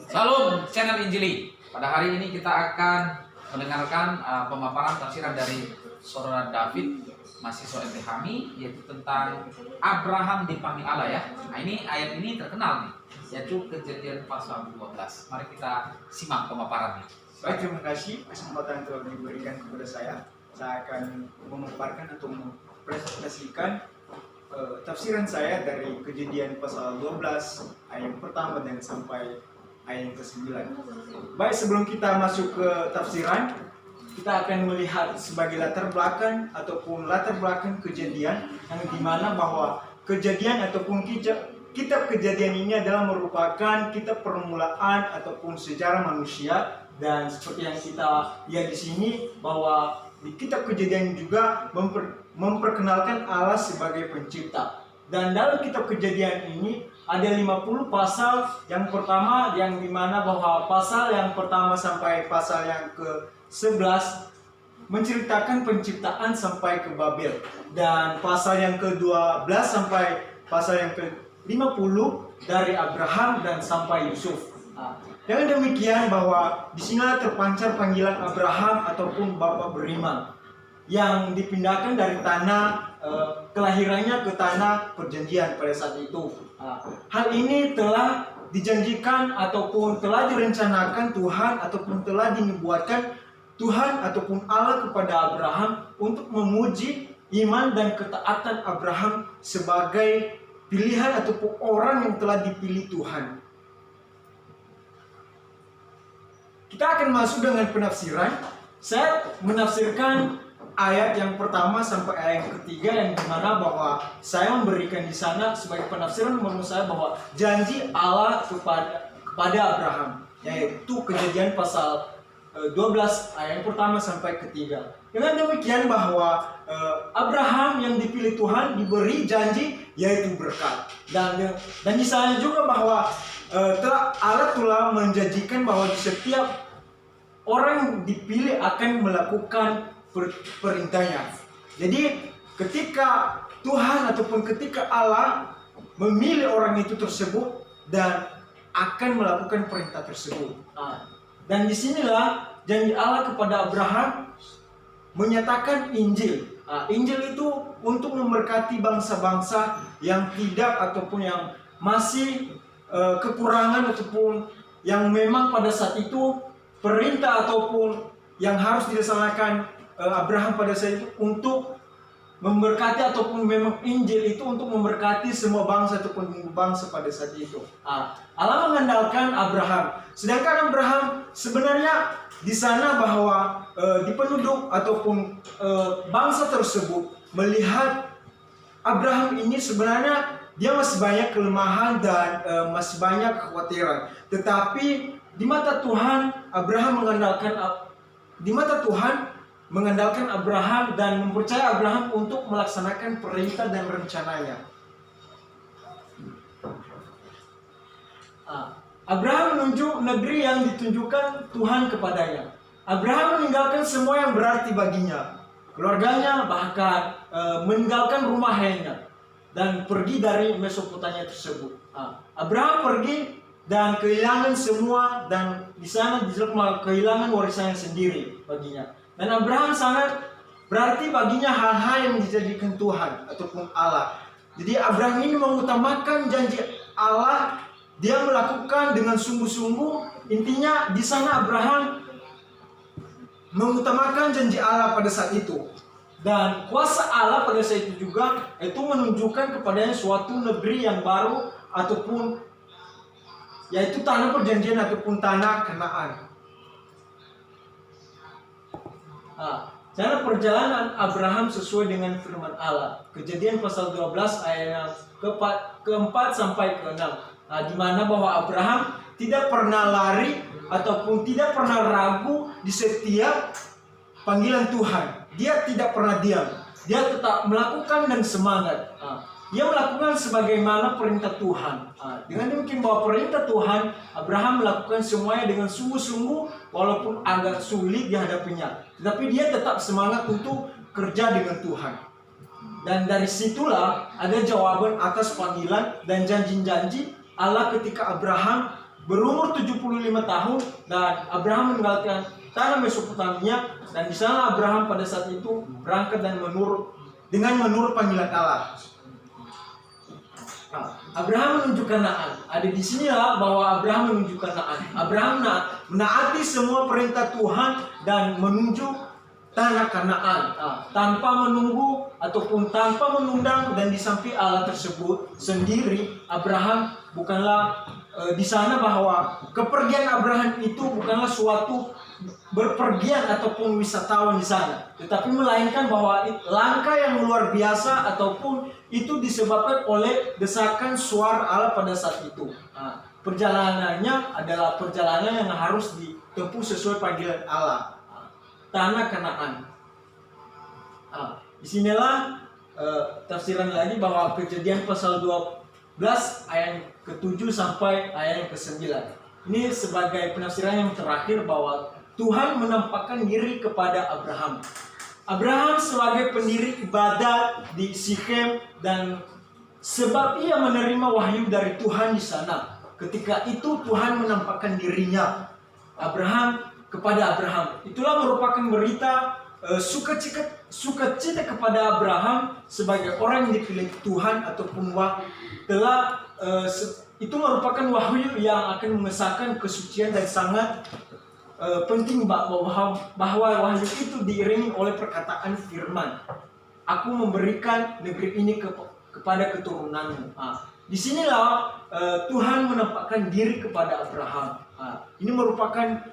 Salam channel Injili. Pada hari ini kita akan mendengarkan pemaparan tafsiran dari Saudara David, mahasiswa LTHMI, yaitu tentang Abraham dipanggil Allah ya. Nah ini ayat ini terkenal nih, yaitu Kejadian pasal 12. Mari kita simak pemaparannya. Baik, terima kasih kesempatan yang telah diberikan kepada saya. Saya akan memaparkan atau mempresentasikan tafsiran saya dari Kejadian pasal 12 ayat yang pertama dan sampai ayat yang ke-9. Baik, sebelum kita masuk ke tafsiran, kita akan melihat sebagai latar belakang ataupun latar belakang kejadian yang dimana bahwa kejadian ataupun kitab kejadian ini adalah merupakan kitab permulaan ataupun sejarah manusia. Dan seperti yang kita lihat di sini bahwa di kitab kejadian juga memperkenalkan Allah sebagai pencipta. Dan dalam kitab kejadian ini ada 50 pasal. Yang pertama yang dimana bahwa pasal yang pertama sampai pasal yang ke-11 menceritakan penciptaan sampai ke Babel. Dan pasal yang ke-12 sampai pasal yang ke-50 dari Abraham dan sampai Yusuf. Dengan demikian bahwa di sini terpancar panggilan Abraham ataupun Bapak beriman yang dipindahkan dari tanah kelahirannya ke tanah perjanjian pada saat itu. Hal ini telah dijanjikan ataupun telah direncanakan Tuhan ataupun telah dinubuatkan Tuhan ataupun Allah kepada Abraham untuk memuji iman dan ketaatan Abraham sebagai pilihan ataupun orang yang telah dipilih Tuhan. Kita akan masuk dengan penafsiran. Saya menafsirkan ayat yang pertama sampai ayat yang ketiga yang dimana bahwa saya memberikan di sana sebagai penafsiran menurut saya bahwa janji Allah kepada Abraham, yaitu Kejadian pasal 12 ayat yang pertama sampai ketiga. Dengan demikian bahwa Abraham yang dipilih Tuhan diberi janji yaitu berkat. Dan di sana juga bahwa Allah telah menjanjikan bahwa di setiap orang yang dipilih akan melakukan perintahnya. Jadi ketika Tuhan ataupun ketika Allah memilih orang itu tersebut dan akan melakukan perintah tersebut. Dan disinilah janji Allah kepada Abraham menyatakan Injil. Injil itu untuk memberkati bangsa-bangsa yang tidak ataupun yang masih kekurangan ataupun yang memang pada saat itu perintah ataupun yang harus dilaksanakan Abraham pada saat itu untuk memberkati ataupun memang Injil itu untuk memberkati semua bangsa ataupun bangsa pada saat itu. Allah mengandalkan Abraham. Sedangkan Abraham sebenarnya di sana bahwa di penduduk ataupun bangsa tersebut melihat Abraham ini sebenarnya dia masih banyak kelemahan dan masih banyak kekhawatiran. Tetapi di mata Tuhan mengandalkan Abraham dan mempercayai Abraham untuk melaksanakan perintah dan rencananya. Abraham menunjuk negeri yang ditunjukkan Tuhan kepadanya. Abraham meninggalkan semua yang berarti baginya, keluarganya, bahkan meninggalkan rumahnya dan pergi dari Mesopotamia tersebut. Abraham pergi dan kehilangan semua, dan di sana kehilangan warisannya sendiri baginya. Dan Abraham sangat berarti baginya hal-hal yang dijadikan Tuhan ataupun Allah. Jadi Abraham ini mengutamakan janji Allah, dia melakukan dengan sungguh-sungguh. Intinya di sana Abraham mengutamakan janji Allah pada saat itu. Dan kuasa Allah pada saat itu juga itu menunjukkan kepadanya suatu negeri yang baru ataupun yaitu tanah perjanjian ataupun tanah Kanaan. Cara perjalanan Abraham sesuai dengan firman Allah. Kejadian pasal 12 ayat yang keempat sampai ke-6. Di mana bahwa Abraham tidak pernah lari ataupun tidak pernah ragu di setiap panggilan Tuhan. Dia tidak pernah diam. Dia tetap melakukan dan semangat. Dia melakukan sebagaimana perintah Tuhan. Dengan demikian bahwa perintah Tuhan, Abraham melakukan semuanya dengan sungguh-sungguh walaupun agak sulit dihadapinya. Tetapi dia tetap semangat untuk kerja dengan Tuhan. Dan dari situlah ada jawaban atas panggilan dan janji-janji Allah ketika Abraham berumur 75 tahun dan Abraham meninggalkan tanah Mesopotamia, dan di sana Abraham pada saat itu berangkat dan menurut panggilan Allah. Nah, Abraham menuju Kanaan. Ada di sinilah bahwa Abraham menuju Kanaan. Abraham menaati semua perintah Tuhan dan menuju tanah Kanaan, tanpa menunggu ataupun tanpa menundang, dan di samping Allah tersebut sendiri Abraham bukanlah di sana bahwa kepergian Abraham itu bukanlah suatu berpergian ataupun wisatawan di sana, tetapi melainkan bahwa langkah yang luar biasa ataupun itu disebabkan oleh desakan suara Allah pada saat itu. Perjalanannya adalah perjalanan yang harus ditempuh sesuai panggilan Allah, tanah Kanaan. Disinilah tafsiran lagi bahwa Kejadian pasal 12 ayat ke-7 sampai ayat yang ke-9. Ini sebagai penafsiran yang terakhir bahwa Tuhan menampakkan diri kepada Abraham. Abraham sebagai pendiri ibadat di Sikhem, dan sebab ia menerima wahyu dari Tuhan di sana. Ketika itu Tuhan menampakkan dirinya kepada Abraham. Itulah merupakan berita sukacita kepada Abraham sebagai orang yang dipilih Tuhan ataupun itu merupakan wahyu yang akan mengesahkan kesucian dan sangat penting bahwa wahyu itu diiringi oleh perkataan firman. Aku memberikan negeri ini kepada keturunanmu. Disinilah Tuhan menampakkan diri kepada Abraham. Ini merupakan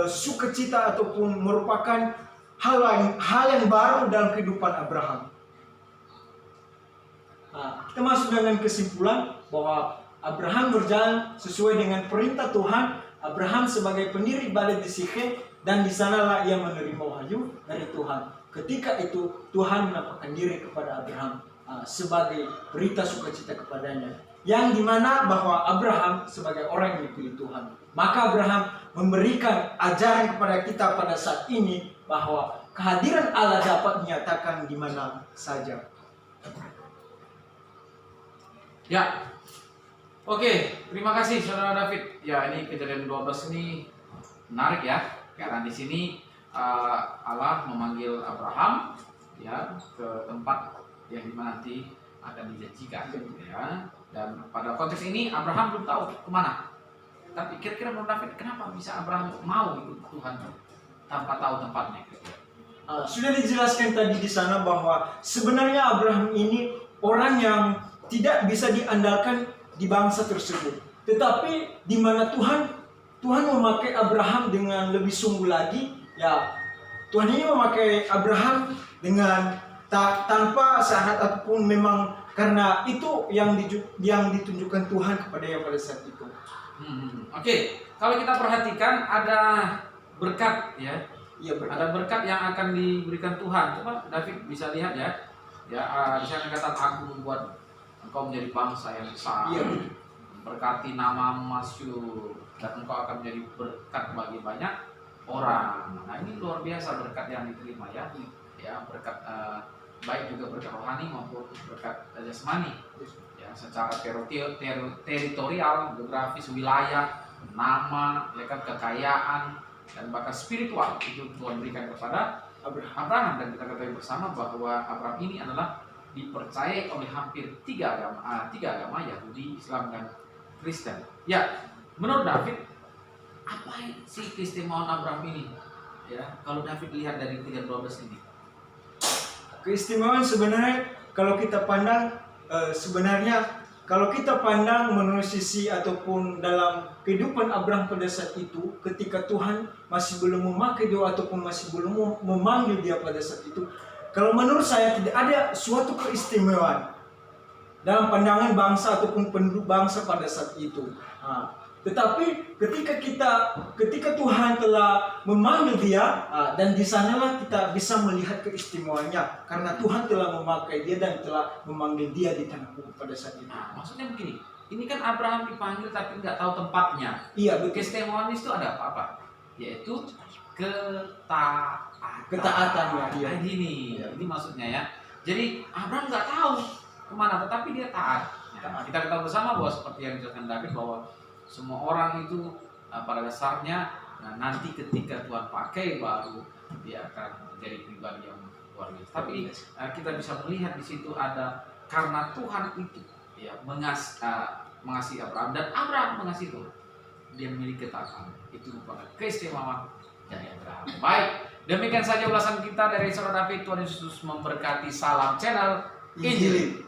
sukacita ataupun merupakan hal yang baru dalam kehidupan Abraham. Kita masuk dengan kesimpulan bahwa Abraham berjalan sesuai dengan perintah Tuhan. Abraham sebagai pendiri ibadat di Sikhem, dan di sanalah ia menerima wahyu dari Tuhan. Ketika itu Tuhan menampakkan diri kepada Abraham sebagai berita sukacita kepadanya, yang dimana bahwa Abraham sebagai orang yang dipilih Tuhan. Maka Abraham memberikan ajaran kepada kita pada saat ini bahwa kehadiran Allah dapat dinyatakan di mana saja. Ya. Oke, terima kasih Saudara David. Ya, ini Kejadian 12 ini menarik ya, karena di sini Allah memanggil Abraham ya ke tempat yang dimana nanti akan dijanjikan ya. Dan pada konteks ini Abraham belum tahu kemana. Tapi kira-kira menurut David, kenapa bisa Abraham mau ikut Tuhan tanpa tahu tempatnya? Sudah dijelaskan tadi di sana bahwa sebenarnya Abraham ini orang yang tidak bisa diandalkan di bangsa tersebut, tetapi di mana Tuhan memakai Abraham dengan lebih sungguh lagi, ya Tuhan ini memakai Abraham dengan tanpa syarat ataupun memang karena itu yang ditunjukkan Tuhan kepadanya pada saat itu. Oke, kalau kita perhatikan ada berkat ya, ada berkat yang akan diberikan Tuhan. Coba David bisa lihat ya, di sana kata aku membuat engkau menjadi bangsa yang besar, berkati nama masyhur, dan engkau akan menjadi berkat bagi banyak orang. Nah, ini luar biasa berkat yang diterima ya, berkat baik juga berkat rohani maupun berkat jasmani. Ya, secara teritorial, geografis, wilayah, nama, ya kan, kekayaan, dan bahkan spiritual itu Tuhan berikan kepada Abraham. Dan kita ketahui bersama bahwa Abraham ini adalah dipercayai oleh hampir tiga agama, Yahudi, Islam, dan Kristen. Ya, menurut David, apa sih keistimewaan Abraham ini? Ya, kalau David lihat dari 3:12 ini. Keistimewaan sebenarnya kalau kita pandang menurut sisi ataupun dalam kehidupan Abraham pada saat itu, ketika Tuhan masih belum memakai dia ataupun masih belum memanggil dia pada saat itu, kalau menurut saya tidak ada suatu keistimewaan dalam pandangan bangsa ataupun penduduk bangsa pada saat itu. Tetapi ketika Tuhan telah memanggil dia, dan di sanalah kita bisa melihat keistimewaannya, karena Tuhan telah memakai dia dan telah memanggil dia di tanah bumi pada saat itu. Maksudnya begini, ini kan Abraham dipanggil tapi nggak tahu tempatnya. Iya, betul. Keistimewaan itu ada apa? Yaitu ketaatan ya. Ini maksudnya ya. Jadi Abraham nggak tahu kemana, tetapi dia taat. Kita ketahui bersama bahwa seperti yang dijelaskan David bahwa Semua orang itu pada dasarnya nanti ketika Tuhan pakai baru dia akan menjadi pribadi yang luar biasa. Tapi kita bisa melihat di situ ada karena Tuhan itu ya mengasihi Abraham dan Abraham mengasihi Tuhan. Dia memiliki ketaatan. Itu merupakan keistimewaan dari Abraham. Baik, demikian saja ulasan kita dari Saudara David. Tuhan Yesus memberkati. Salam channel Injili.